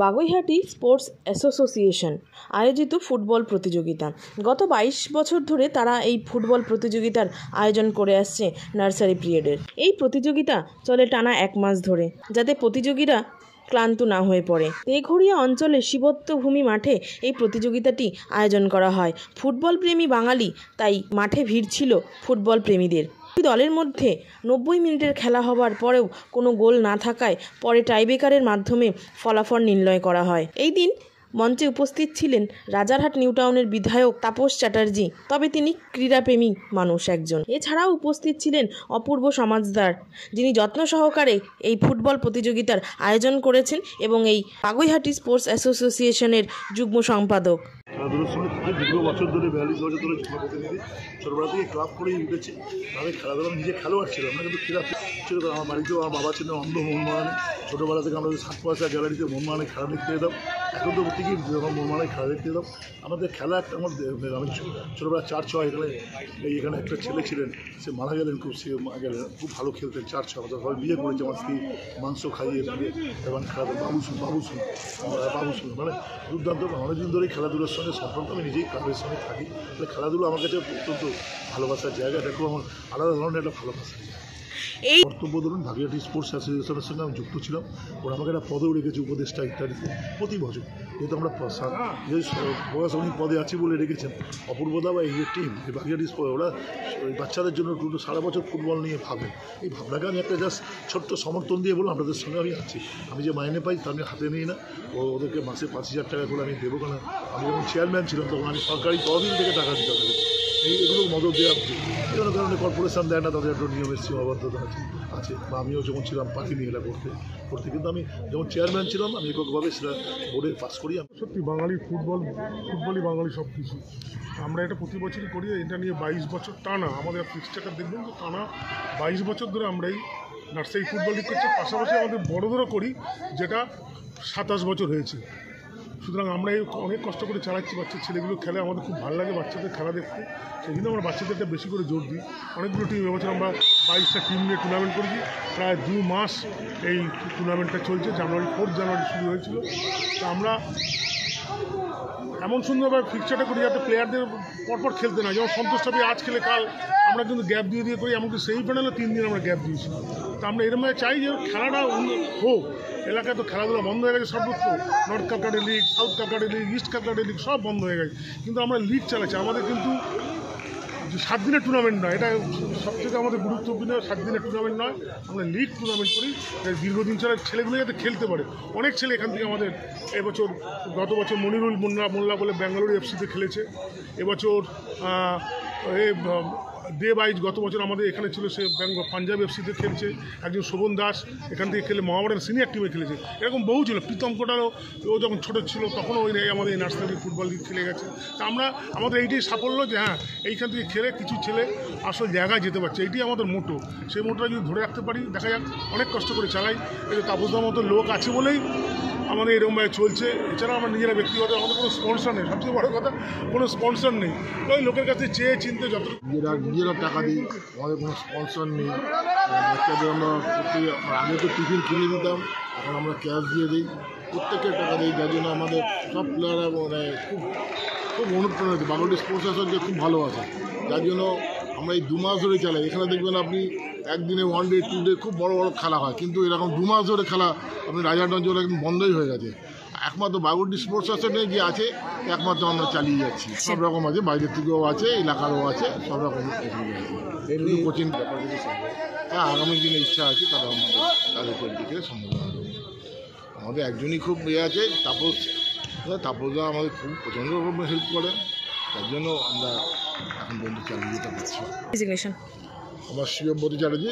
Baguiati sports association আয়োজিত football প্রতিযোগিতা। গত 22 বছর ধরে তারা এই ফুটবল প্রতিযোগিতার আয়োজন করে আসছে নার্সারি পিরিয়ডের। এই প্রতিযোগিতা চলে টানা 1 মাস ধরে, যাতে প্রতিযোগীরা ক্লান্ত না হয়ে পড়ে। তেঘরিয়া অঞ্চলের শিবত্বভূমি মাঠে এই প্রতিযোগিতাটি আয়োজন করা হয়। ফুটবল প্রেমী বাঙালি, তাই মাঠে ভিড় ছিল ফুটবল প্রেমীদের। দলের মধ্যে 90 মিনিটের খেলা হবার পরেও কোনো গোল না থাকায় পরে টাইব্রেকারের মাধ্যমে ফলাফল নির্ণয় করা হয়। এই দিন মঞ্চে উপস্থিত ছিলেন রাজারহাট নিউ টাউনের বিধায়ক তাপস চ্যাটার্জি, তবে তিনি ক্রীড়াপ্রেমী মানুষ একজন। এছাড়াও উপস্থিত ছিলেন অপূর্ব সমাজদার, যিনি যত্ন সহকারে এই ফুটবল প্রতিযোগিতার আয়োজন করেছেন এবং এই বাগুইহাটি স্পোর্টস অ্যাসোসিয়েশনের যুগ্ম সম্পাদক। খেলাধুলোর সঙ্গে দীর্ঘ বছর ধরে 42 বছর ধরে প্রতিনিধি ছোটবেলা থেকে ক্লাব করেই উঠেছি। আমি খেলাধুলা নিজে খেলোয়াড় ছিলাম না, কিন্তু ক্রীড়া ছিল। আমার বাড়িতেও আমার বাবা ছিলেন অন্ধ মোহনবাগানে। ছোটোবেলা থেকে আমরা 7 পয়সা গ্যালারিতে মোহনবাগানে খেলা দেখতে যেতাম। এখন তো ঠিকই যখন মোহনবাগানে খেলা দেখতে যেতাম, আমাদের খেলা একটা আমি ছোটোবেলা 4-6 এখানে একটা ছেলে ছিলেন, সে মারা গেলেন, খুব ভালো খেলতেন। 4-6 আমাদের সবাই বিয়ে করেছে, আমার স্ত্রী মাংস খাইয়ে এবং খেলাতে বাবুসুন মানে দুর্দান্ত। অনেকদিন ধরেই খেলাধুলার সঙ্গে সম্পর্ক, আমি নিজেই ক্লাবের সঙ্গে থাকি। খেলাধুলো আমার কাছে অত্যন্ত ভালোবাসার জায়গা, এটা খুব আমার আলাদা ধরনের একটা ভালোবাসার জায়গা। এই কর্তব্য ধরুন বাগুইহাটি স্পোর্টস অ্যাসোসিয়েশনের সঙ্গে আমি যুক্ত ছিলাম। ওরা আমাকে একটা পদেও রেখেছে, উপদেষ্টা ইত্যাদিতে প্রতি বছর। যেহেতু আমরা প্রশাসনিক পদে আছি বলে রেখেছেন অপূর্বদা বা এই টিম, এই বাগুইহাটি স্পোর্টস, ওরা বাচ্চাদের জন্য সারা বছর ফুটবল নিয়ে ভাবেন। এই ভাবনাকে আমি একটা জাস্ট ছোট্ট সমর্থন দিয়ে বললাম, আপনাদের সঙ্গে আমি আছি। আমি যে মাইনে পাই তা আমি হাতে নিই না, ওদেরকে মাসে 5,000 টাকা করে আমি দেবো। কেন, আমি যখন চেয়ারম্যান ছিলাম তখন আমি সরকারি তহবিল থেকে টাকা দিতে পারি। এগুলো মদত দেওয়া উচিত। এই কোনো কারণে কর্পোরেশন দেয় না, তাদের একটা নিয়মের সীমাবদ্ধতা আছে। বা আমিও যখন ছিলাম পারিনি এটা করতে, কিন্তু আমি যখন চেয়ারম্যান ছিলাম আমি এককভাবে সেটা বোর্ডে পাস করি। সত্যি বাঙালি ফুটবলই বাঙালি সব কিছু। আমরা এটা প্রতি বছরই করি। এটা নিয়ে 22 বছর টানা, আমাদের ফিক্সচারটা দেখবেন তো টানা 22 বছর ধরে আমরা এই নার্সারি ফুটবল লিগ করছি। পাশাপাশি আমাদের বড়দেরও করি, যেটা 27 বছর হয়েছে। সুতরাং আমরা এই অনেক কষ্ট করে চালাচ্ছি। বাচ্চা ছেলেগুলো খেলে, আমাদের খুব ভালো লাগে বাচ্চাদের খেলা দেখতে। সেই জন্য আমরা বাচ্চাদেরটা বেশি করে জোর দিই। অনেকগুলো টিম, এবছর আমরা 22টা টিম নিয়ে টুর্নামেন্ট করেছি। প্রায় 2 মাস এই টুর্নামেন্টটা চলছে। 4 জানুয়ারি শুরু হয়েছিল। তা আমরা এমন সুন্দরভাবে ফিক্সচারটা করি যাতে প্লেয়ারদের পরপর খেলতে না, যেমন সন্তোষ ট্রফি আজ খেলে কাল আমরা কিন্তু গ্যাপ দিয়ে করি। এমনকি সেই প্যানেলে 3 দিন আমরা গ্যাপ দিয়েছি। তা আমরা এরমভাবে চাই যে খেলাটা হোক। এলাকায় তো খেলাধুলা বন্ধ হয়ে গেছে সর্বত্র। North Calcutta league, south Calcutta league, east Calcutta league সব বন্ধ হয়ে গেছে। কিন্তু আমরা লিগ চালাচ্ছি। আমাদের কিন্তু 7 দিনের টুর্নামেন্ট নয়, এটা সবথেকে আমাদের গুরুত্বপূর্ণ। 7 দিনের টুর্নামেন্ট নয়, আমরা লিগ টুর্নামেন্ট করি। দীর্ঘদিন ছাড়া ছেলেগুলো যাতে খেলতে পারে। অনেক ছেলে এখান থেকে আমাদের এবছর, গত বছর মনিরুল মোল্লা বলে ব্যাঙ্গালোর এফসিতে খেলেছে। এবছর দেবাইজ গত বছর আমাদের এখানে ছিল, সে পাঞ্জাব এফসিতে খেলছে। একজন শোভন দাস এখান থেকে খেলে মহাবারের সিনিয়র টিমে খেলেছে। এরকম বহু ছিল। প্রীতম কোটারও, ও যখন ছোটো ছিল তখনও আমাদের এই নার্সারি ফুটবল লিগ খেলে গেছে। তা আমাদের এইটাই সাফল্য যে হ্যাঁ, এইখান থেকে খেলে কিছু ছেলে আসল জায়গায় যেতে পারছে। এইটাই আমাদের মোটো। সেই মোটোটা যদি ধরে রাখতে পারি, দেখা যাক। অনেক কষ্ট করে চালাই। এই তাপসদার মতো লোক আছে বলেই আমাদের এরকমভাবে চলছে। এছাড়া আমরা নিজেরা ব্যক্তিগত, আমাদের কোনো স্পন্সর নেই। সবচেয়ে বড় কথা, কোনো স্পন্সর নেই। ওই লোকের কাছে চেয়ে চিনতে যত নিজেরা টাকা দিই, আমাদের কোনো স্পন্সর নেই। বাচ্চাদের আমরা আগে তো টিফিন কিনে দিতাম, এখন আমরা ক্যাশ দিয়ে দিই, প্রত্যেকের টাকা দিই। যার জন্য আমাদের সব প্লেয়াররা মানে খুব অনুপ্রেরণা হয়েছে। বাগুইহাটি স্পোর্টস অ্যাসোসিয়েশন খুব ভালোবাসে। যার জন্য আমরা এই 2 মাস ধরে চালাই। এখানে দেখবেন আপনি একদিনে 1 ডে 2 ডে খুব বড় খেলা হয়, কিন্তু এরকম 2 মাস ধরে খেলা আপনি রাজারগঞ্জ একদম বন্ধই হয়ে গেছে। একমাত্র বাগুইহাটি স্পোর্টস অ্যাসোসিয়েশনে যে আছে, একমাত্র আমরা চালিয়ে যাচ্ছি। সব রকম আছে, বাইরের থেকেও আছে, এলাকারও আছে, সব রকম আছে। কোচিং হ্যাঁ, আগামী দিনে ইচ্ছা আছে তাদেরকে দিকে সম্ভাবনা দেবো। আমাদের একজনই খুব আছে, তাপসদা আমাদের খুব প্রচণ্ড রকম হেল্প করেন। তার জন্য আমরা এখন পর্যন্ত চালিয়ে যেতে পারছি। ডেজিগনেশন আমার শিবব্রত চ্যাটার্জি।